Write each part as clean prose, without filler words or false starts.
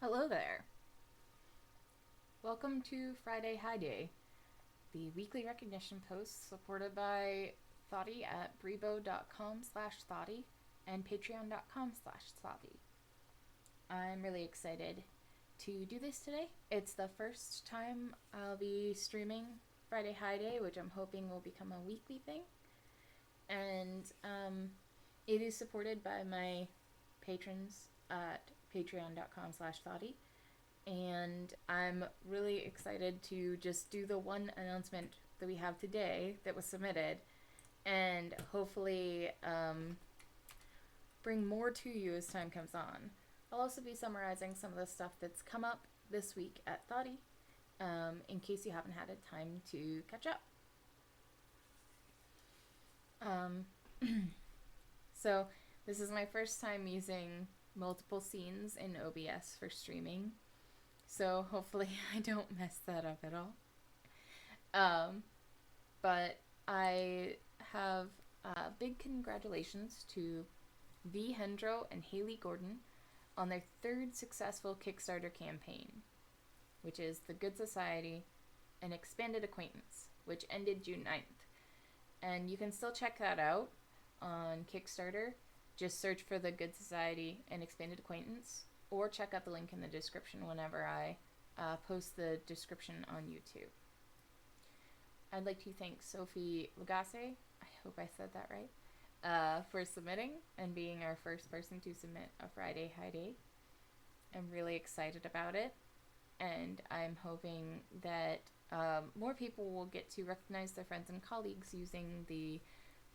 Hello there. Welcome to Friday High Day, the weekly recognition post supported by Thoughty at brebo.com/Thoughty and patreon.com/Thoughty. I'm really excited to do this today. It's the first time I'll be streaming Friday High Day, which I'm hoping will become a weekly thing. And it is supported by my patrons at patreon.com/Thoughty. And I'm really excited to just do the one announcement that we have today that was submitted and hopefully bring more to you as time comes on. I'll also be summarizing some of the stuff that's come up this week at Thoughty in case you haven't had a time to catch up. So this is my first time using multiple scenes in OBS for streaming. So hopefully I don't mess that up at all. But I have big congratulations to V. Hendro and Haley Gordon on their third successful Kickstarter campaign, which is The Good Society, An Expanded Acquaintance, which ended June 9th. And you can still check that out on Kickstarter. Just search for The Good Society, An Expanded Acquaintance, or check out the link in the description whenever I post the description on YouTube. I'd like to thank Sophie Lagasse, I hope I said that right, for submitting and being our first person to submit a Friday High Day. I'm really excited about it, and I'm hoping that more people will get to recognize their friends and colleagues using the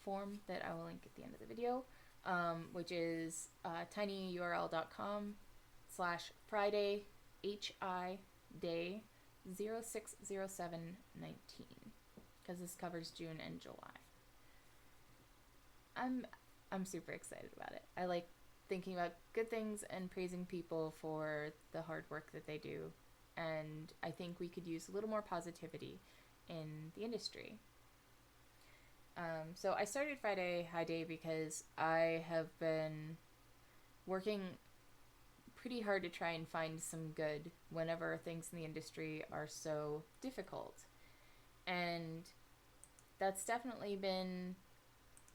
form that I will link at the end of the video, which is tinyurl.com/Friday HI Day 060719, because this covers June and July. I'm super excited about it. I like thinking about good things and praising people for the hard work that they do, and I think we could use a little more positivity in the industry. So I started Friday High Day because I have been working pretty hard to try and find some good whenever things in the industry are so difficult. And that's definitely been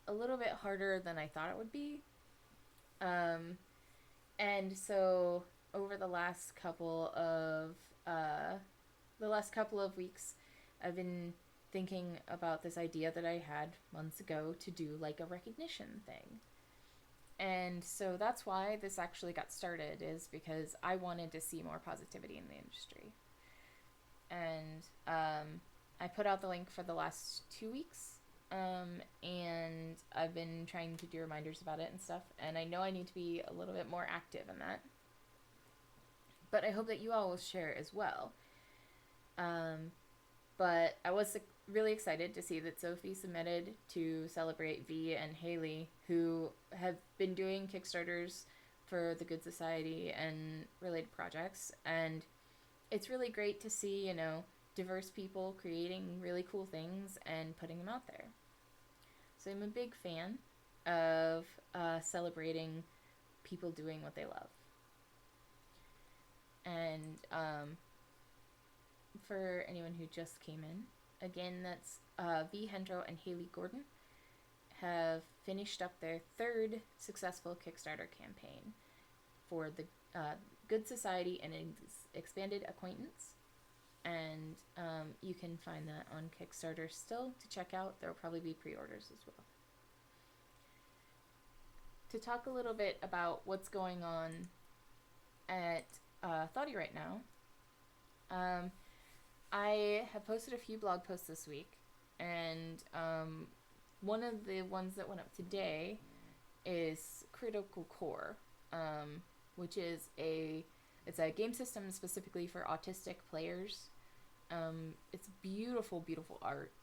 a little bit harder than I thought it would be. And so over the last couple of weeks, I've been thinking about this idea that I had months ago to do like a recognition thing. And so that's why this actually got started, is because I wanted to see more positivity in the industry. And I put out the link for the last 2 weeks, and I've been trying to do reminders about it and stuff, and I know I need to be a little bit more active in that. But I hope that you all will share as well. But I was really excited to see that Sophie submitted to celebrate V and Haley, who have been doing Kickstarters for the Good Society and related projects. And it's really great to see, diverse people creating really cool things and putting them out there. So I'm a big fan of celebrating people doing what they love. And for anyone who just came in, again, that's V. Hendro and Haley Gordon have finished up their third successful Kickstarter campaign for the Good Society and an Expanded Acquaintance. And you can find that on Kickstarter still to check out. There will probably be pre-orders as well. To talk a little bit about what's going on at Thoughty right now, I have posted a few blog posts this week, and one of the ones that went up today is Critical Core, which is it's a game system specifically for autistic players. It's beautiful, beautiful art.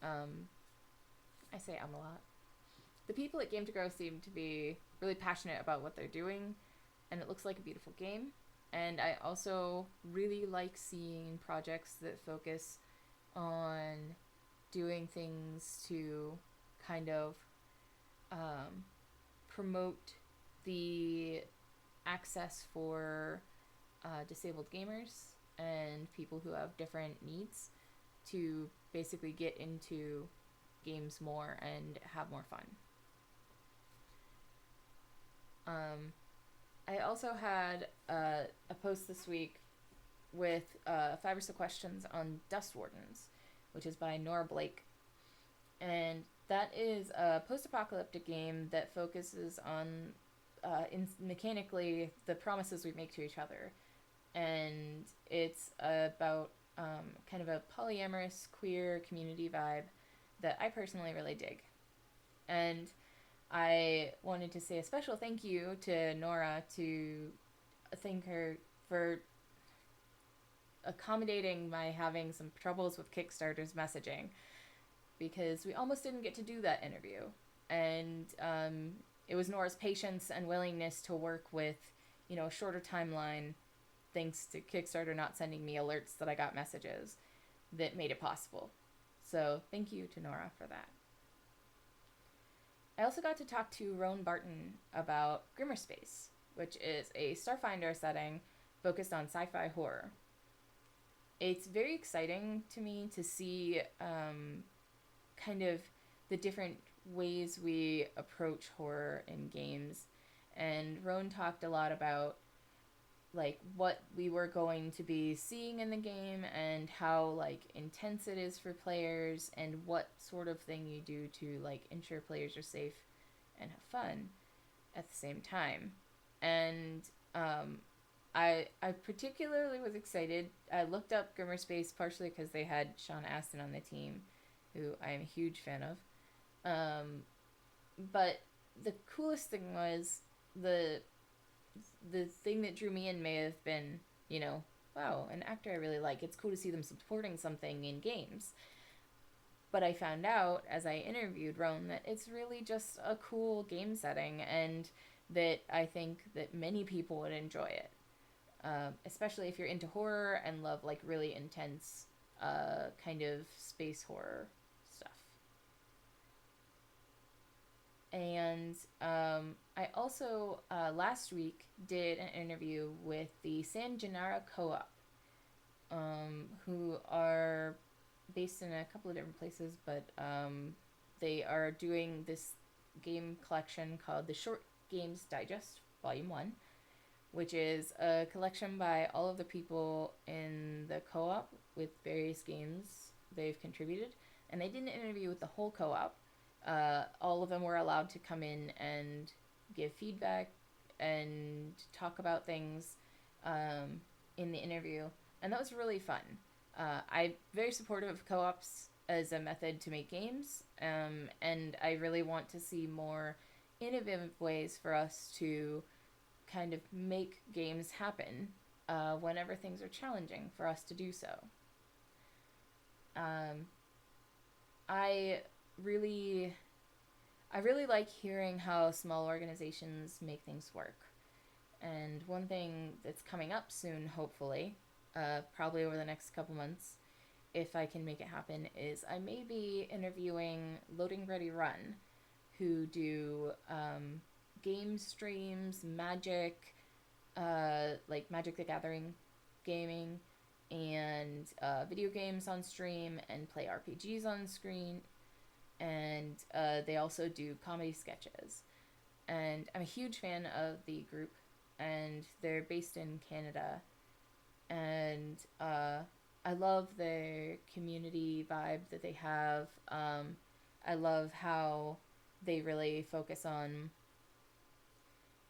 I say a lot. The people at Game to Grow seem to be really passionate about what they're doing, and it looks like a beautiful game. And I also really like seeing projects that focus on doing things to kind of promote the access for disabled gamers and people who have different needs to basically get into games more and have more fun. I also had a post this week with 5 or so questions on Dust Wardens, which is by Nora Blake. And that is a post-apocalyptic game that focuses on, mechanically, the promises we make to each other. And it's about kind of a polyamorous queer community vibe that I personally really dig. And I wanted to say a special thank you to Nora, to thank her for accommodating my having some troubles with Kickstarter's messaging, because we almost didn't get to do that interview. And it was Nora's patience and willingness to work with, a shorter timeline, thanks to Kickstarter not sending me alerts that I got messages, that made it possible. So thank you to Nora for that. I also got to talk to Roan Barton about Grimmerspace, which is a Starfinder setting focused on sci-fi horror. It's very exciting to me to see kind of the different ways we approach horror in games. And Roan talked a lot about like what we were going to be seeing in the game and how like intense it is for players and what sort of thing you do to like ensure players are safe and have fun at the same time. And I particularly was excited. I looked up Grimmerspace partially because they had Sean Astin on the team, who I am a huge fan of. But the coolest thing was the thing that drew me in may have been, wow, an actor I really like. It's cool to see them supporting something in games. But I found out as I interviewed Roan that it's really just a cool game setting, and that I think that many people would enjoy it. Especially if you're into horror and love like really intense kind of space horror stuff. And I also last week did an interview with the San Gennaro Co-op, who are based in a couple of different places, but they are doing this game collection called the Short Games Digest Volume 1, which is a collection by all of the people in the co-op with various games they've contributed. And they did an interview with the whole co-op. All of them were allowed to come in and give feedback and talk about things in the interview. And that was really fun. I'm very supportive of co-ops as a method to make games. And I really want to see more innovative ways for us to kind of make games happen whenever things are challenging for us to do so. I really like hearing how small organizations make things work. And one thing that's coming up soon, hopefully, probably over the next couple months, if I can make it happen, is I may be interviewing Loading Ready Run, who do game streams, Magic, like Magic the Gathering gaming, and video games on stream, and play RPGs on screen, and they also do comedy sketches. And I'm a huge fan of the group, and they're based in Canada, and I love their community vibe that they have. I love how they really focus on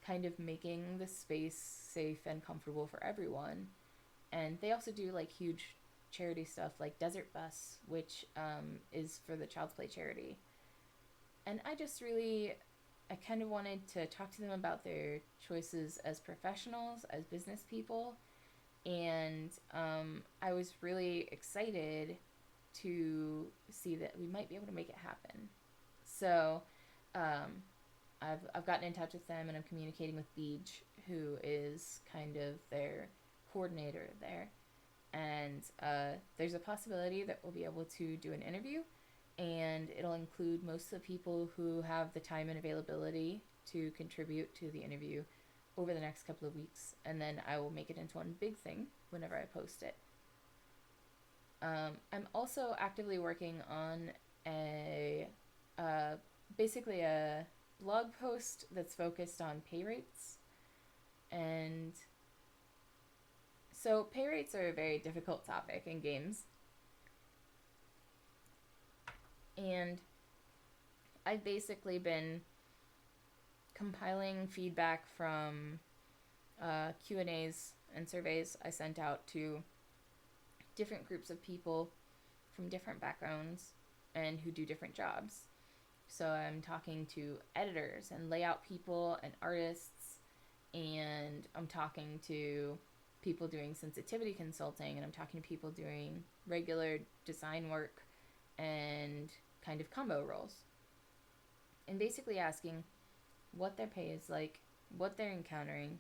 kind of making the space safe and comfortable for everyone. And they also do like huge charity stuff like Desert Bus, which is for the Child's Play charity. And I kind of wanted to talk to them about their choices as professionals, as business people. And I was really excited to see that we might be able to make it happen. So I've gotten in touch with them, and I'm communicating with Beej, who is kind of their coordinator there. And there's a possibility that we'll be able to do an interview, and it'll include most of the people who have the time and availability to contribute to the interview over the next couple of weeks, and then I will make it into one big thing whenever I post it. I'm also actively working on a basically a blog post that's focused on pay rates. And so pay rates are a very difficult topic in games. And I've basically been compiling feedback from Q&As and surveys I sent out to different groups of people from different backgrounds and who do different jobs. So I'm talking to editors and layout people and artists, and I'm talking to people doing sensitivity consulting, and I'm talking to people doing regular design work and kind of combo roles. And basically asking what their pay is like, what they're encountering,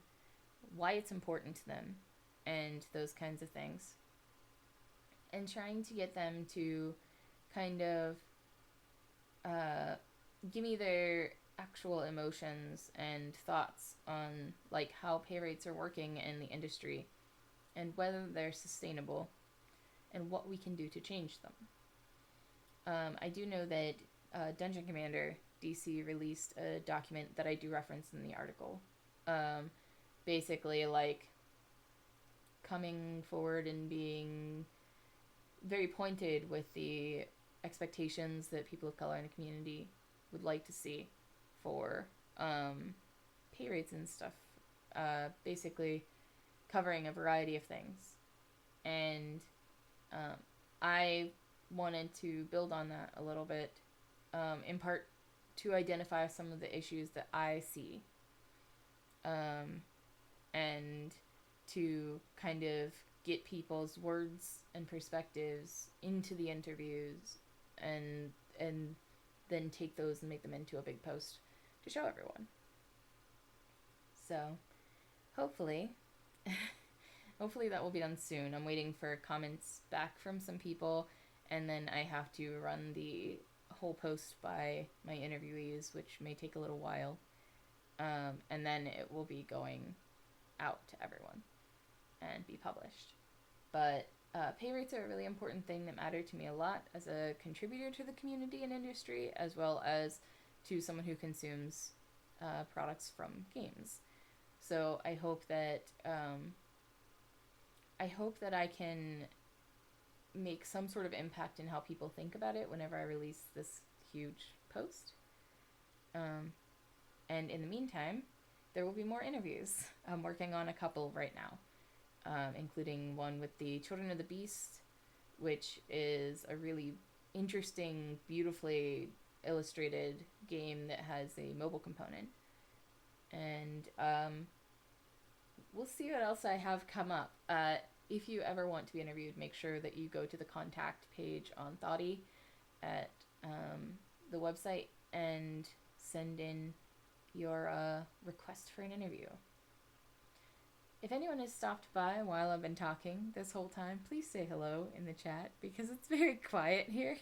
why it's important to them, and those kinds of things. And trying to get them to kind of give me their actual emotions and thoughts on like how pay rates are working in the industry and whether they're sustainable and what we can do to change them. I do know that Dungeon Commander DC released a document that I do reference in the article. Basically, like, coming forward and being very pointed with the expectations that people of color in the community would like to see for pay rates and stuff. Basically, covering a variety of things. And I wanted to build on that a little bit, in part to identify some of the issues that I see, and to kind of get people's words and perspectives into the interviews, and then take those and make them into a big post to show everyone. So hopefully hopefully that will be done soon. I'm waiting for comments back from some people, and then I have to run the whole post by my interviewees, which may take a little while. And then it will be going out to everyone and be published. But pay rates are a really important thing that matter to me a lot as a contributor to the community and industry, as well as to someone who consumes products from games. So I hope that I can make some sort of impact in how people think about it whenever I release this huge post. And in the meantime, there will be more interviews. I'm working on a couple right now, including one with the Children of the Beast, which is a really interesting, beautifully illustrated game that has a mobile component. And we'll see what else I have come up. If you ever want to be interviewed, make sure that you go to the contact page on Thoughty at the website and send in your request for an interview. If anyone has stopped by while I've been talking this whole time, please say hello in the chat, because it's very quiet here.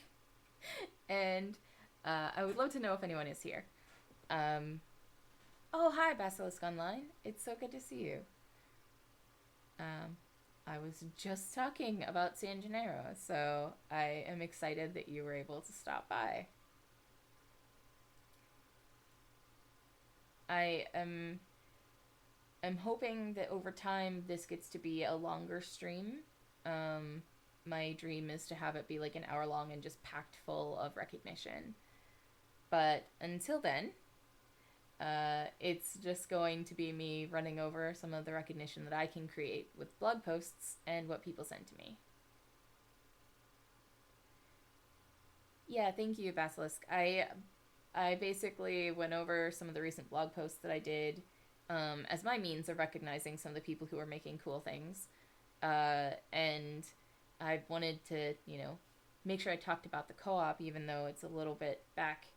And I would love to know if anyone is here. Oh, hi, Basilisk Online. It's so good to see you. I was just talking about San Gennaro, so I am excited that you were able to stop by. I'm hoping that over time this gets to be a longer stream. My dream is to have it be like an hour long and just packed full of recognition. But until then, it's just going to be me running over some of the recognition that I can create with blog posts and what people send to me. Yeah, thank you, Basilisk. I basically went over some of the recent blog posts that I did as my means of recognizing some of the people who are making cool things. And I wanted to, make sure I talked about the co-op, even though it's a little bit back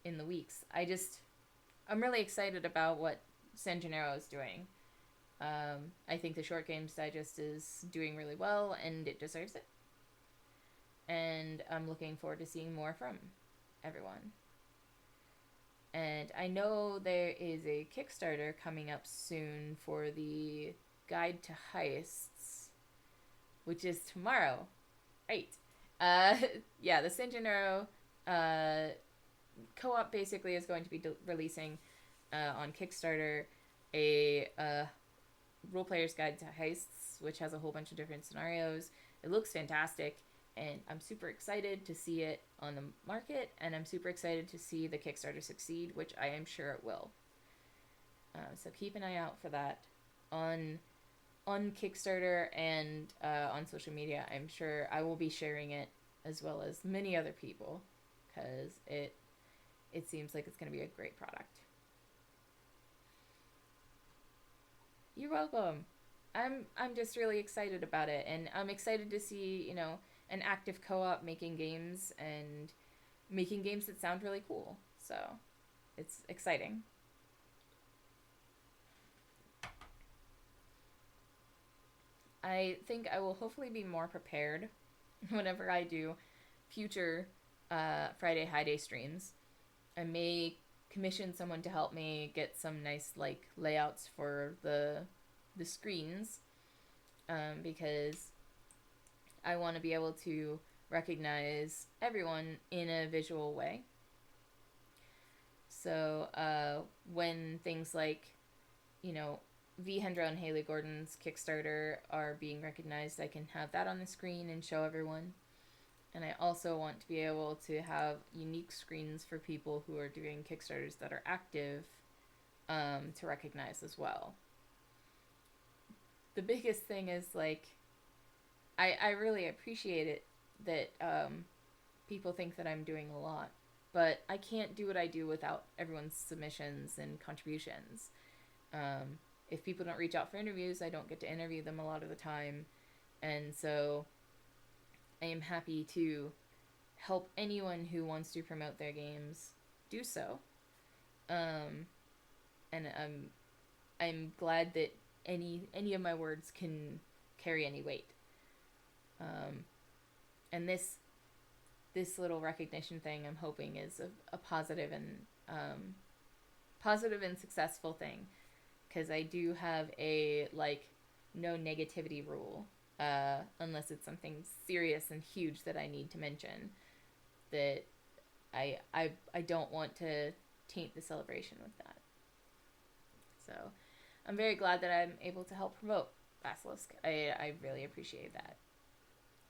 in the weeks. I'm really excited about what San Gennaro is doing. I think the Short Games Digest is doing really well, and it deserves it. And I'm looking forward to seeing more from everyone. And I know there is a Kickstarter coming up soon for the Guide to Heists, which is tomorrow. Right. Uh, yeah, the Sinjinro co-op basically is going to be releasing on Kickstarter a role player's guide to heists, which has a whole bunch of different scenarios. It looks fantastic, and I'm super excited to see it on the market, and I'm super excited to see the Kickstarter succeed, which I am sure it will. So keep an eye out for that on Kickstarter and on social media. I'm sure I will be sharing it as well as many other people because it seems like it's going to be a great product. You're welcome. I'm just really excited about it, and I'm excited to see an active co-op making games and making games that sound really cool. So it's exciting. I think I will hopefully be more prepared whenever I do future Friday High Day streams. I may commission someone to help me get some nice layouts for the screens, because I want to be able to recognize everyone in a visual way. So when things like V. Hendro and Haley Gordon's Kickstarter are being recognized, I can have that on the screen and show everyone. And I also want to be able to have unique screens for people who are doing Kickstarters that are active, to recognize as well. The biggest thing is I really appreciate it that people think that I'm doing a lot, but I can't do what I do without everyone's submissions and contributions. If people don't reach out for interviews, I don't get to interview them a lot of the time, and so I am happy to help anyone who wants to promote their games do so. And I'm glad that any of my words can carry any weight. And this little recognition thing, I'm hoping, is a positive and successful thing, because I do have a no negativity rule, unless it's something serious and huge that I need to mention, that I don't want to taint the celebration with that. So I'm very glad that I'm able to help promote Basilisk. I really appreciate that.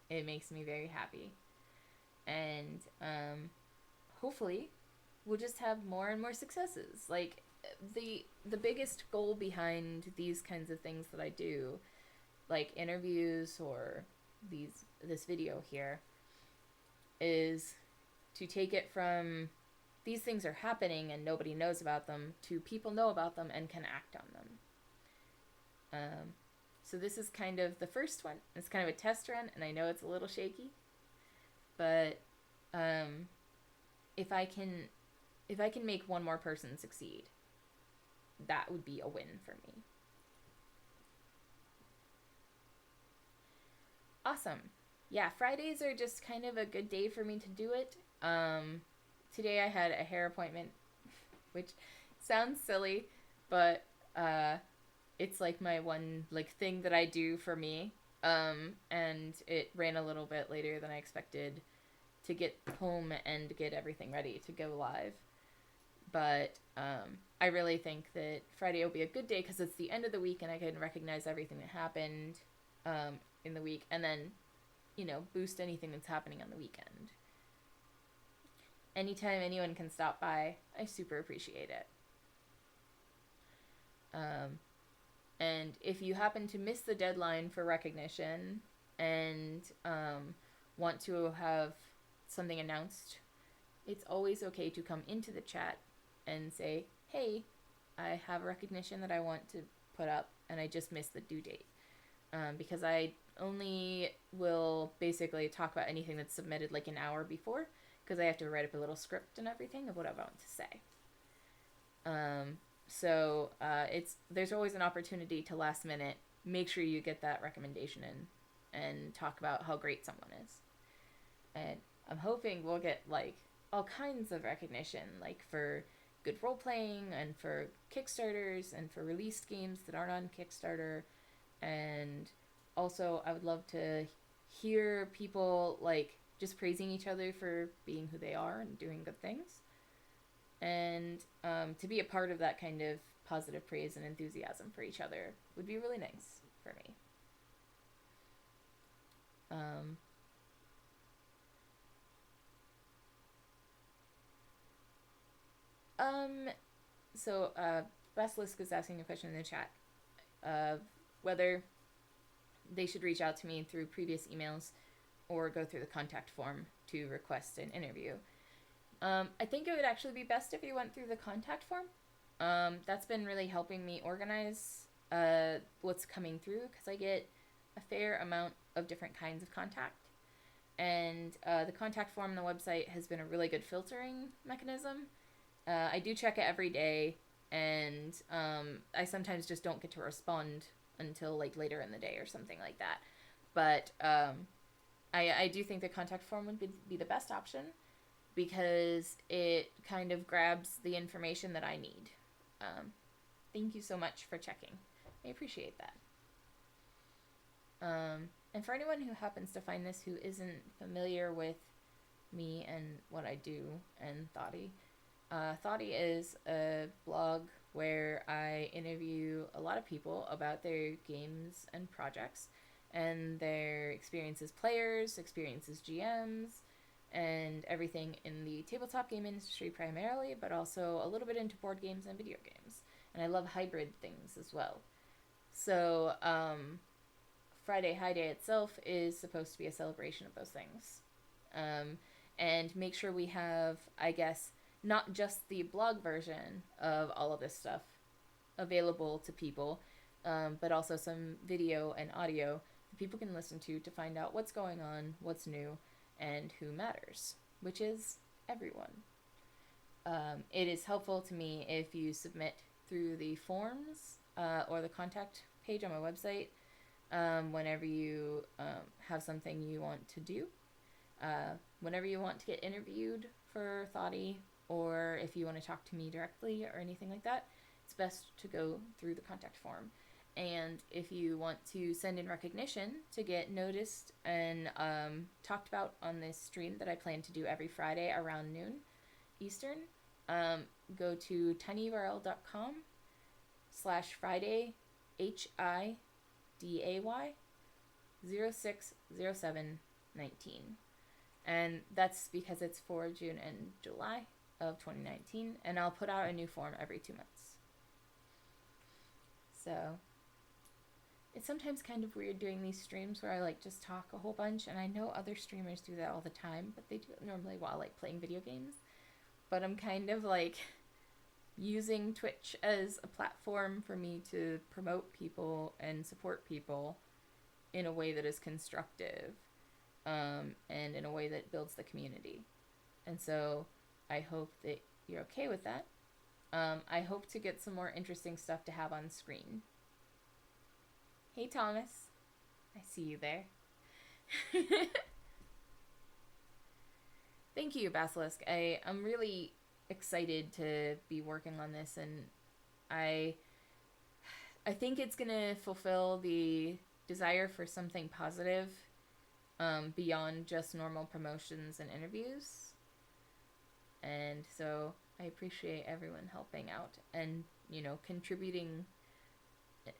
It makes me very happy. And hopefully we'll just have more and more successes. The biggest goal behind these kinds of things that I do, like interviews or this video here, is to take it from these things are happening and nobody knows about them to people know about them and can act on them. So this is kind of the first one. It's kind of a test run, and I know it's a little shaky, but if I can make one more person succeed, that would be a win for me. Awesome. Yeah, Fridays are just kind of a good day for me to do it. Today I had a hair appointment, which sounds silly, but it's my one thing that I do for me. And it ran a little bit later than I expected to get home and get everything ready to go live. But I really think that Friday will be a good day because it's the end of the week and I can recognize everything that happened in the week, and then boost anything that's happening on the weekend. Anytime anyone can stop by, I super appreciate it. And if you happen to miss the deadline for recognition and want to have something announced, it's always okay to come into the chat and say, hey, I have recognition that I want to put up and I just missed the due date. Because I only will basically talk about anything that's submitted an hour before, because I have to write up a little script and everything of what I want to say. So there's always an opportunity to last minute make sure you get that recommendation in and talk about how great someone is. And I'm hoping we'll get all kinds of recognition, for good role playing and for Kickstarters and for released games that aren't on Kickstarter. And also, I would love to hear people like just praising each other for being who they are and doing good things. And to be a part of that kind of positive praise and enthusiasm for each other would be really nice for me. Um, um, so Basilisk is asking a question in the chat of whether they should reach out to me through previous emails or go through the contact form to request an interview. I think it would actually be best if you went through the contact form. That's been really helping me organize what's coming through because I get a fair amount of different kinds of contact. And the contact form on the website has been a really good filtering mechanism. I do check it every day, and I sometimes just don't get to respond until like later in the day or something like that. But I do think the contact form would be the best option because it kind of grabs the information that I need. Thank you so much for checking. I appreciate that. And for anyone who happens to find this who isn't familiar with me and what I do and Thoughty, Thoughty is a blog where I interview a lot of people about their games and projects and their experience as players, experience as GMs, and everything in the tabletop game industry primarily, but also a little bit into board games and video games. And I love hybrid things as well. So, Friday High Day itself is supposed to be a celebration of those things. And make sure we have, I guess, not just the blog version of all of this stuff available to people, but also some video and audio that people can listen to find out what's going on, what's new, and who matters, which is everyone. It is helpful to me if you submit through the forms or the contact page on my website whenever you have something you want to do. Whenever you want to get interviewed for Thoughty, or if you want to talk to me directly or anything like that, it's best to go through the contact form. And if you want to send in recognition to get noticed and talked about on this stream that I plan to do every Friday around noon Eastern, go to tinyurl.com/Friday HIDAY 060719. And that's because it's for June and July of 2019, and I'll put out a new form every 2 months. So it's sometimes kind of weird doing these streams where I like just talk a whole bunch, and I know other streamers do that all the time, but they do it normally while like playing video games. But I'm kind of like using Twitch as a platform for me to promote people and support people in a way that is constructive, and in a way that builds the community. And so I hope that you're okay with that. I hope to get some more interesting stuff to have on screen. Hey Thomas, I see you there. Thank you, Basilisk. I'm really excited to be working on this, and I think it's gonna fulfill the desire for something positive beyond just normal promotions and interviews. And so I appreciate everyone helping out and, contributing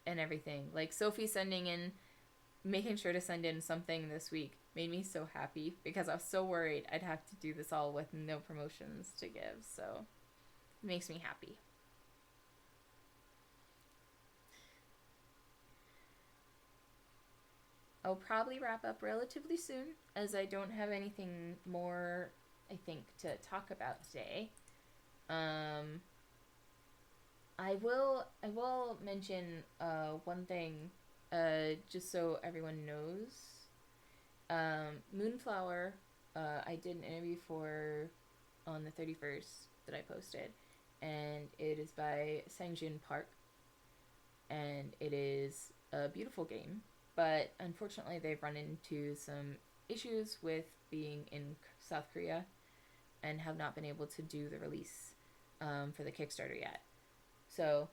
and everything. Like Sophie making sure to send in something this week made me so happy because I was so worried I'd have to do this all with no promotions to give. So it makes me happy. I'll probably wrap up relatively soon as I don't have anything more, I think, to talk about today. I will mention one thing just so everyone knows. Moonflower, I did an interview for on the 31st that I posted, and it is by Sangjin Park, and it is a beautiful game, but unfortunately they've run into some issues with being in South Korea and have not been able to do the release for the Kickstarter yet. So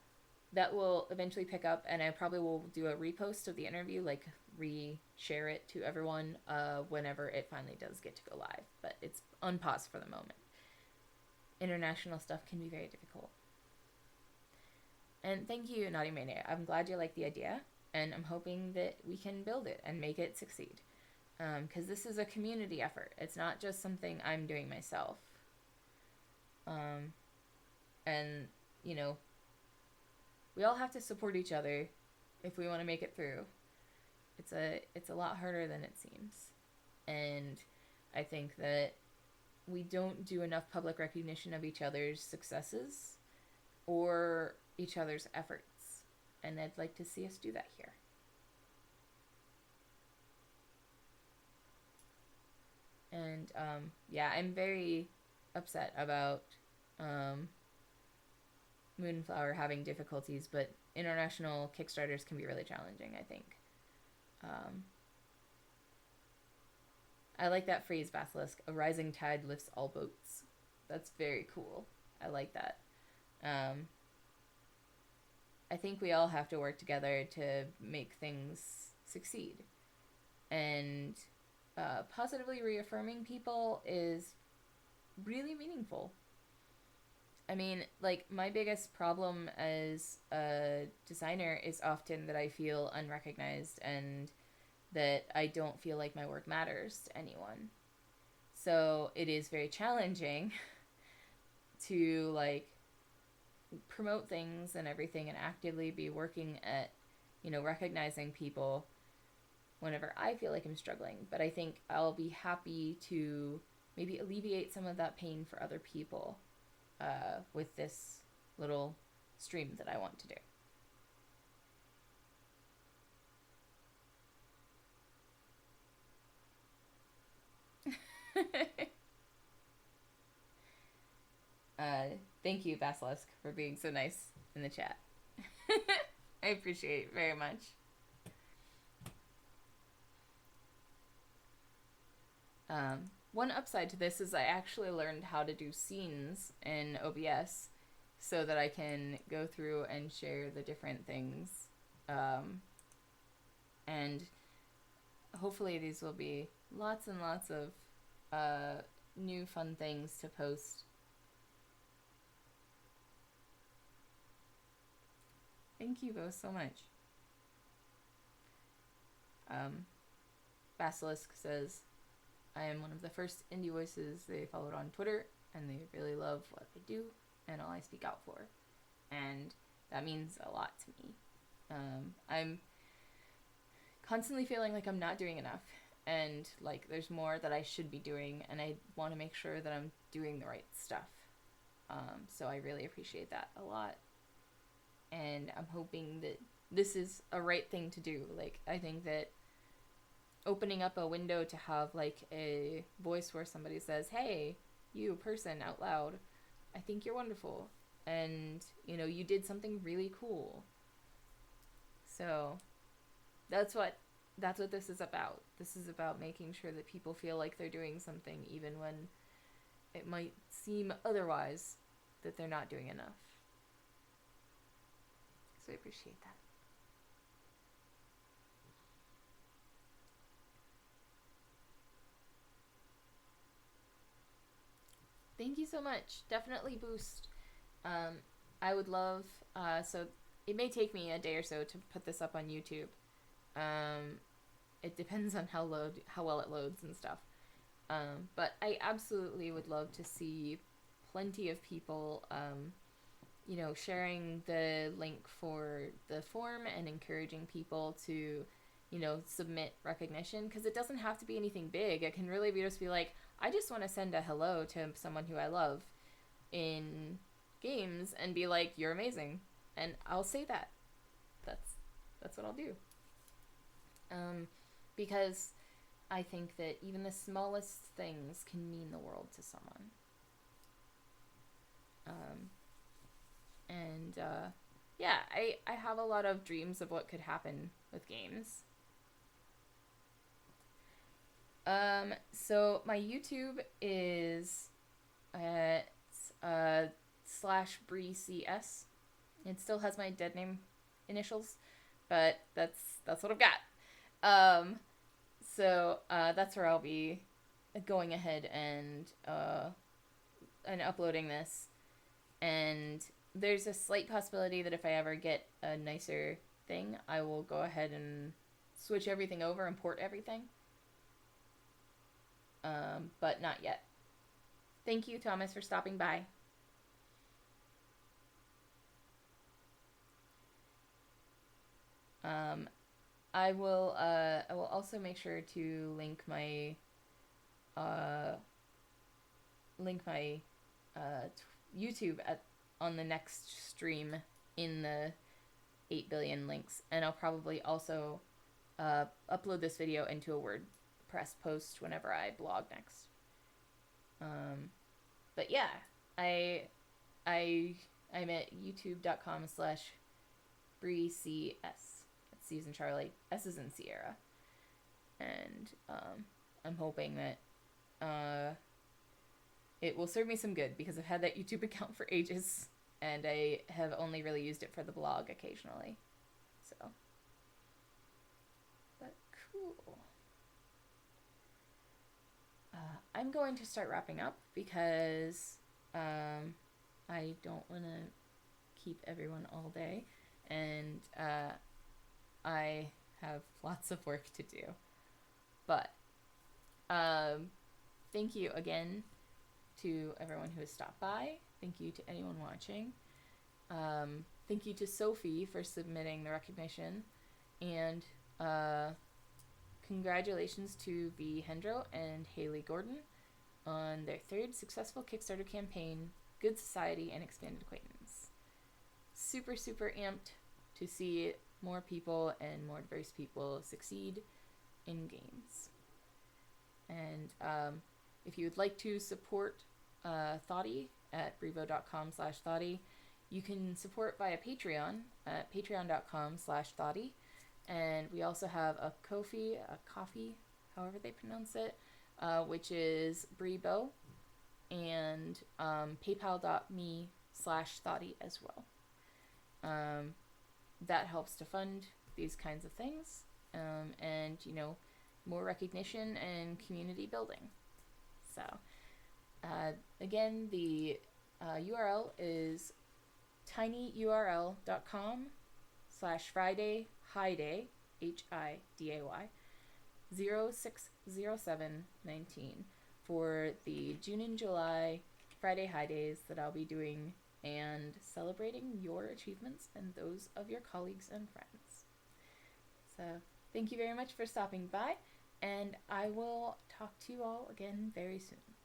that will eventually pick up, and I probably will do a repost of the interview, like re-share it to everyone whenever it finally does get to go live. But it's on pause for the moment. International stuff can be very difficult. And thank you, Naughty Mania. I'm glad you like the idea, and I'm hoping that we can build it and make it succeed. Because this is a community effort. It's not just something I'm doing myself. And, you know, we all have to support each other if we want to make it through. It's a lot harder than it seems. And I think that we don't do enough public recognition of each other's successes or each other's efforts. And I'd like to see us do that here. And yeah, I'm very upset about Moonflower having difficulties, but international Kickstarters can be really challenging, I think. I like that phrase, Basilisk. A rising tide lifts all boats. That's very cool. I like that. I think we all have to work together to make things succeed. And positively reaffirming people is really meaningful. I mean, like, my biggest problem as a designer is often that I feel unrecognized and that I don't feel like my work matters to anyone. So it is very challenging to, like, promote things and everything and actively be working at, you know, recognizing people whenever I feel like I'm struggling. But I think I'll be happy to maybe alleviate some of that pain for other people with this little stream that I want to do. Thank you, Basilisk, for being so nice in the chat. I appreciate it very much. One upside to this is I actually learned how to do scenes in OBS so that I can go through and share the different things. And hopefully these will be lots and lots of new fun things to post. Thank you both so much. Basilisk says, I am one of the first indie voices they followed on Twitter, and they really love what I do and all I speak out for. And that means a lot to me. I'm constantly feeling like I'm not doing enough, and like there's more that I should be doing, and I want to make sure that I'm doing the right stuff. So I really appreciate that a lot. And I'm hoping that this is a right thing to do. Like, I think that opening up a window to have like a voice where somebody says, hey, you person out loud, I think you're wonderful, and you know, you did something really cool. So that's what this is about. This is about making sure that people feel like they're doing something even when it might seem otherwise that they're not doing enough. So I appreciate that. Thank you so much. Definitely boost. I would love, so it may take me a day or so to put this up on YouTube. It depends on how well it loads and stuff. But I absolutely would love to see plenty of people, you know, sharing the link for the form and encouraging people to, you know, submit recognition, because it doesn't have to be anything big. It can really be just be like, I just want to send a hello to someone who I love in games and be like, you're amazing, and I'll say that. That's what I'll do. Because I think that even the smallest things can mean the world to someone. Yeah, I have a lot of dreams of what could happen with games. So my YouTube is at slash Bree CS. It still has my dead name initials, but that's what I've got. So that's where I'll be going ahead and uploading this. And there's a slight possibility that if I ever get a nicer thing, I will go ahead and switch everything over and port everything. But not yet. Thank you, Thomas, for stopping by. I will also make sure to link my YouTube on the next stream in the 8 billion links, and I'll probably also upload this video into a WordPress post whenever I blog next. But yeah, I'm at youtube.com/BreeCS. That's C as in Charlie, S as in Sierra, and I'm hoping that it will serve me some good, because I've had that YouTube account for ages, and I have only really used it for the blog occasionally. So, but cool. I'm going to start wrapping up because I don't want to keep everyone all day, and I have lots of work to do. But thank you again to everyone who has stopped by. Thank you to anyone watching. Thank you to Sophie for submitting the recognition, and congratulations to V. Hendro and Haley Gordon on their third successful Kickstarter campaign, Good Society and Expanded Acquaintance. Super, super amped to see more people and more diverse people succeed in games. And if you would like to support Thoughty at brevo.com/Thoughty, you can support via Patreon at patreon.com/Thoughty. And we also have a Ko-fi, however they pronounce it, which is Brebo, and paypal.me/Thoughty as well. That helps to fund these kinds of things, and, you know, more recognition and community building. So, again, the URL is tinyurl.com/Friday Hiday, HIDAY, 060719 for the June and July Friday High Days that I'll be doing and celebrating your achievements and those of your colleagues and friends. So thank you very much for stopping by, and I will talk to you all again very soon.